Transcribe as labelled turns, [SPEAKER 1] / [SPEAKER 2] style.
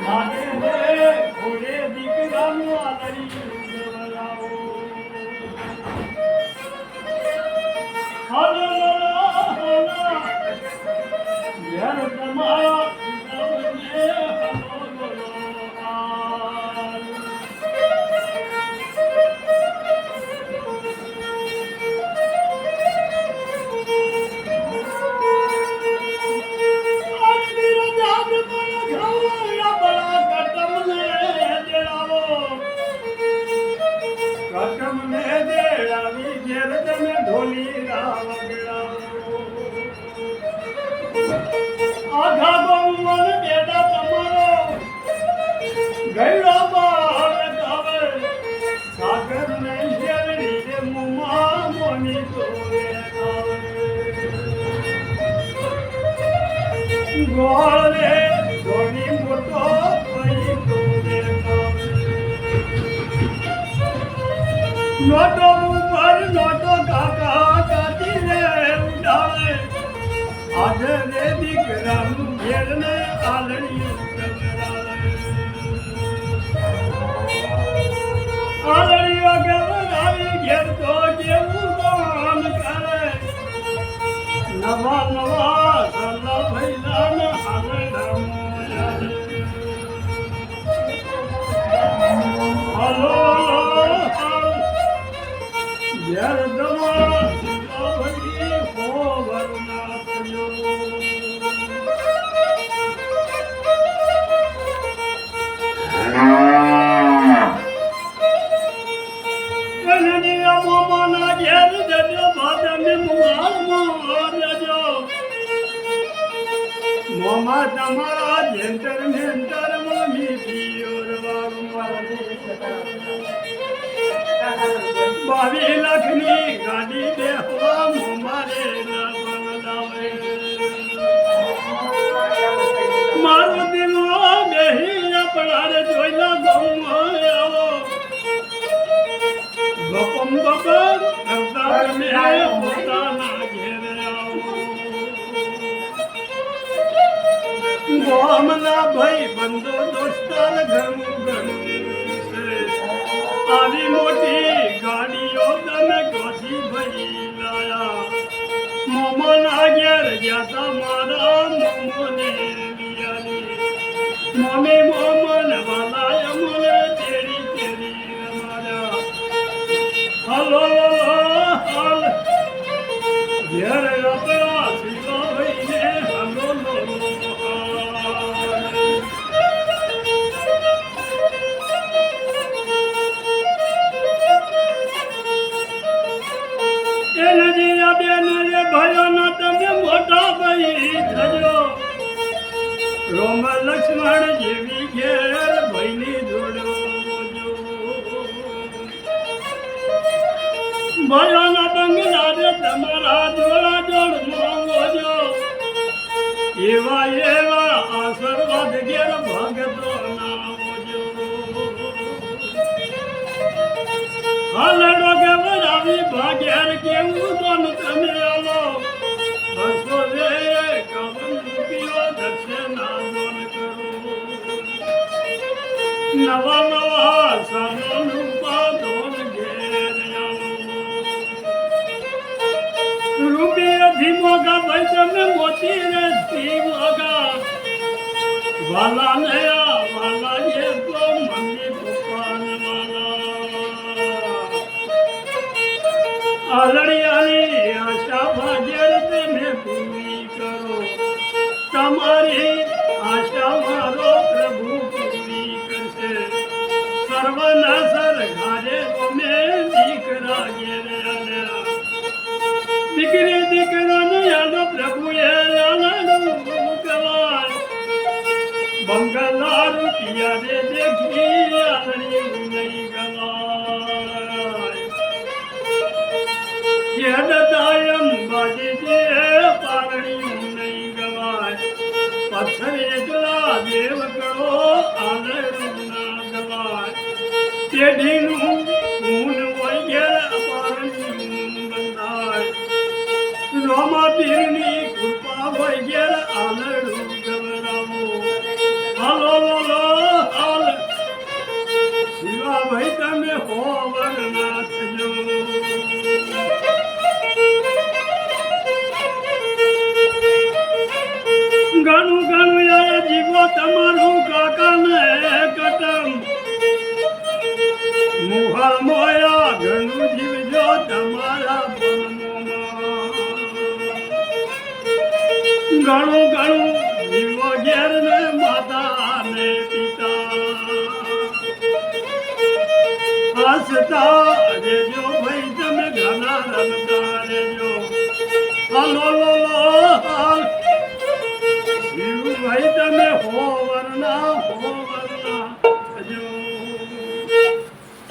[SPEAKER 1] આગે રે ઘોડે દીકરાનું આલડી ઉગવરાવો હાલો યાર તમારા ઉગવને ઢોલી આખા ગોમન બેટા તમારો ગયડો બાર ગાવે સાગર ને શેરડી રે મુમા મોની તોરે ગાવે ગોળ રે ગોની મોટો પઈ તોરે ગાવે નોટો ઉપર નોટો કાકા કાતી રે ઉડાવે આજે રે દીકરાનું ઘેર ને આલડી ઉગવરાવે આલડી ઉગવરાવી ઘેર તો કેવું કામ કરે નવા નવા સલ્લા ભૈલા ને આલડા હાલો યાર દમા ભરી હો વરના મોમા તમારા જેન્ટર મેન્ટર મોની પિયોર બાવી લાખની ગાડી બેહવા મોમારે ના બનાવે મારો દિલો બેહી આપણારે જોઈલા ગમમાં આવો બપમ બપમ કરતા તમે પોતાના ઘેરે આવો ગોમના ભાઈ બંધો દોસ્તાર ઘણું ઘણું છે આવી મોટી ગાડીઓ તમે ગોથી ભરી લાયા મોમના ઘેર ગયા મારા મોમને લિયાની મમ્મી મોમન વાલાય મને તેરી તેરી રમાડ્યા હાલો હાલ ઘેર આપણા સીધા ભાઈને હાલો રોમ લક્ષ્મણ જેવી ઘેર ભઈની જોડો ભયોના બંગલા રે તમારા જોડા જોડ મોંગો એવા એવા આશીર્વાદ ઘેર ભગતો ના હોજો હાલડો ગવરાવી ભાગ્યાર કેવું કોન તમે આવો બસો રે કવન રૂપિયો દક્ષિણા દોન કરો નવા નવા સારોનું પાદોન ઘેર આવો રૂપિયાથી મોગા ભાઈ તમે મોતી રે થી મોગા વાલા નયા વાલા એ તો મમ્મી પપ્પાન વાલા આલડિયાની આશા ભાગ્યર તમે પૂરી કરો તમારી આશા મારો પ્રભુ પૂરી કરશે સર્વના સરઘારે તમે દીકરા ઘેર આલ્યા દીકરી દીકરાને યાદો પ્રભુએ આલડું કવાય બંગલા રૂપિયા રે દેખી આલડી નહીં ગવાય દાયમ બાજી જે પારણી નહીં ગવાય પથ્થર એકલા દેવ કરો આલડું ના ગવાય પેઢીનું ઊન હોય ઘેર પારણી ઘણું ઘણું જીવો ઘેર ને માતા ને પિતા હસતા રેજો ભાઈ તમે ઘણા રમતા રેજો લો લો લો